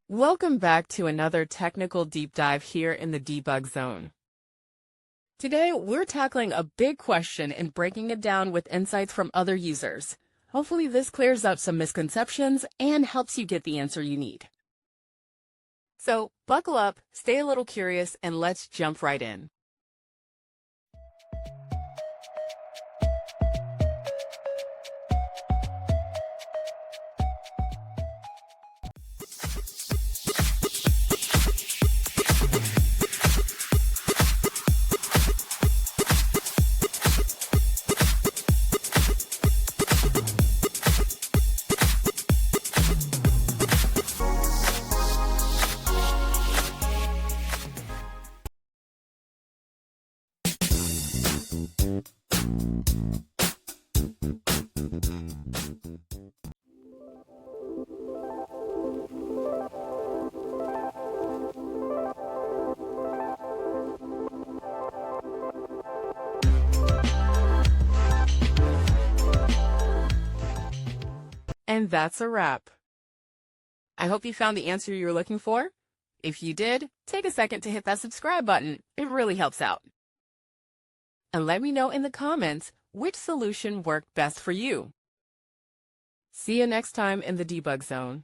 Welcome back to another technical deep dive here in the debug zone. Today, we're tackling a big question and breaking it down with insights from other users. Hopefully this clears up some misconceptions and helps you get the answer you need. So buckle up, stay a little curious, and let's jump right in. And that's a wrap. I hope you found the answer you were looking for. If you did, take a second to hit that subscribe button. It really helps out. And let me know in the comments which solution worked best for you. See you next time in the debug zone.